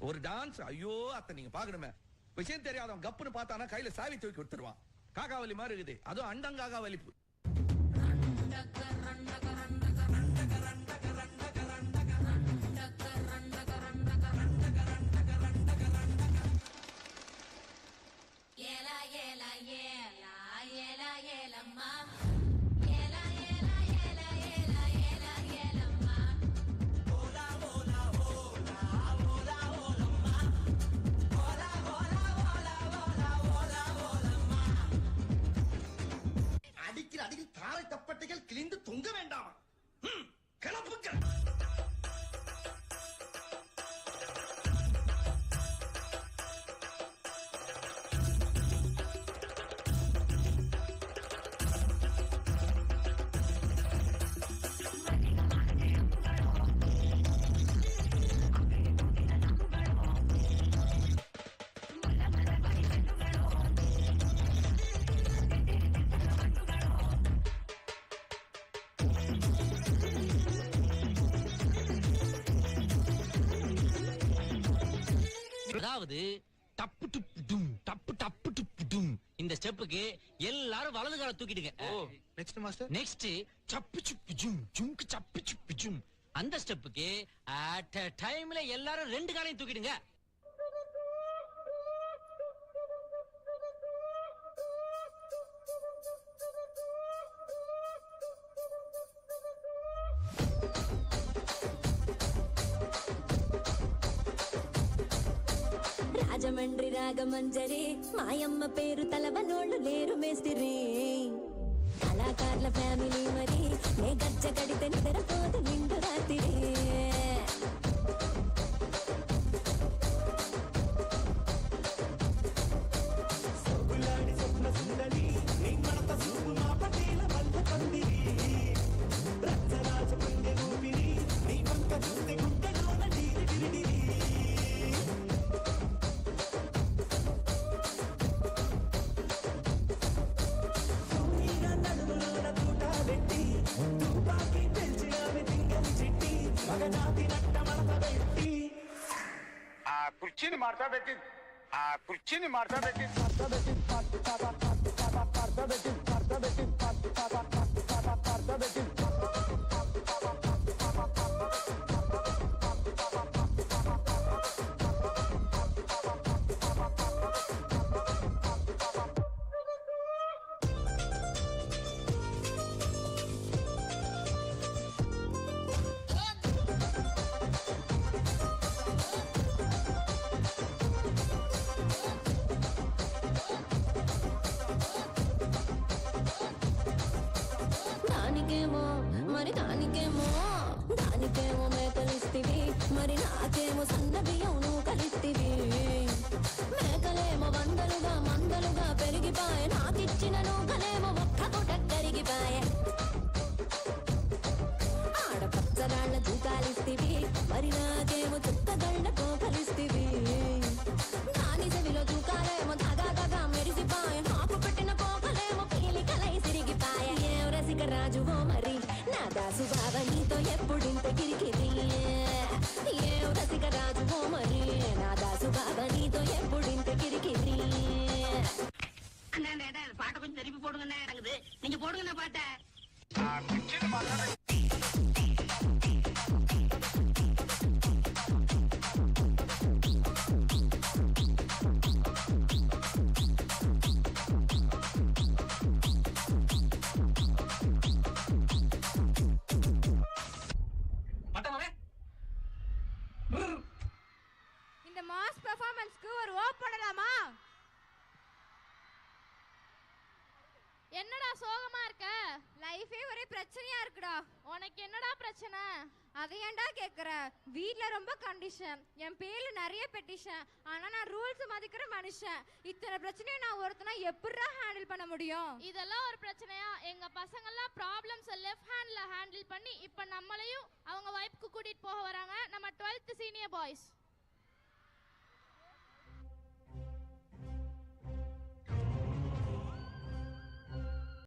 ஒரு டான்ஸ். ஐயோ அத்த நீங்க பாக்கணுமே. விஷயம் தெரியாதவன் கப்புன்னு பார்த்தானா கையில சாவி தூக்கி கொடுத்துருவான். காகாவலி மாதிரி இருக்குது. அதுவும் அண்டங்காகாவலி. அடியில் தாரை தப்பட்டைகள் கிழிந்து தொங்க வேண்டாம். கிளப்புங்கள். அதாவது டப்பு டுப்பு டும் டப்பு டப்பு டுப்பு டும் இந்த ஸ்டெப்புக்கு எல்லாரும் வலது கால தூக்கிடுங்க. Next master. நெக்ஸ்ட் சப்பு சுப்பு ஜும் ஜும்க்கு சப்பு சுப்பு ஜும் அந்த ஸ்டெப்புக்கு அட் a டைம்ல எல்லாரும் ரெண்டு காலையும் தூக்கிடுங்க. రాజమండ్రి రాగమంజరి మాయమ్మ పేరు తలవనోళ్ళు లేరు మేస్తిరి కళాకారుల ఫ్యామిలీ మరి నే గజ్జ కడితే నిద్రపోదు నిండు రాత్రి కుర్చీని మార్తా పెట్టి దానికేమో మేకలిస్తివి మరి నాకేమో సన్న బియ్యం నువ్వు కలిస్తివి మేకలేమో మందలుగా పెరిగిపాయ నాకిచ్చిన నూకలేమో ఒక్క పూట కరిగిపాయ ఆడపచ్చగాళ్ళ తూకాలిస్తివి మరి నాకేమో చుక్కగళ్ళ కోకలిస్తివి దాని చెవిలో తూకాలేమో తగా మెరిసిపాయ నాకు పెట్టిన కోకలేమో పీలికలై సిరిగిపాయ ఏం రసిక రాజువో మరి నా దాసు బాబా నీతో ఎప్పుడింత గిరికిది ఏం రసిక రాజువో మరి నా దాసు బాబా నీతో ఎప్పుడింత గిరికిది பாட்ட கொஞ்சம் திருப்பி போடுங்கண்ணே இறங்குது. நீங்க போடுங்கண்ணா பாட்ட. இந்த மாஸ் பெர்ஃபார்மன்ஸ்க்கு ஒரு ஓப் பண்ணலாமா? என்னடா சோகமா இருக்க? லைஃபே ஒரே பிரச்சனையா இருக்குடா. உனக்கு என்னடா பிரச்சனை? அதை ஏன்டா கேக்குற? வீட்ல ரொம்ப கண்டிஷன், என் பேர்ல நிறைய பெட்டிஷன், ஆனா நான் ரூல்ஸ் மதிக்கிற மனுஷன். இத்தனை பிரச்சனையை நான் ஒருத்தனா எப்படிடா ஹேண்டில் பண்ண முடியும்? இதெல்லாம் ஒரு பிரச்சனையா? எங்க பசங்க எல்லாம் ப்ராப்ளம்ஸ் லெஃப்ட் ஹேண்ட்ல ஹேண்டில் பண்ணி இப்ப நம்மளையும் அவங்க வைஃப்க்கு கூட்டிட்டு போக வராங்க. நம்ம 12th சீனியர் பாய்ஸ்.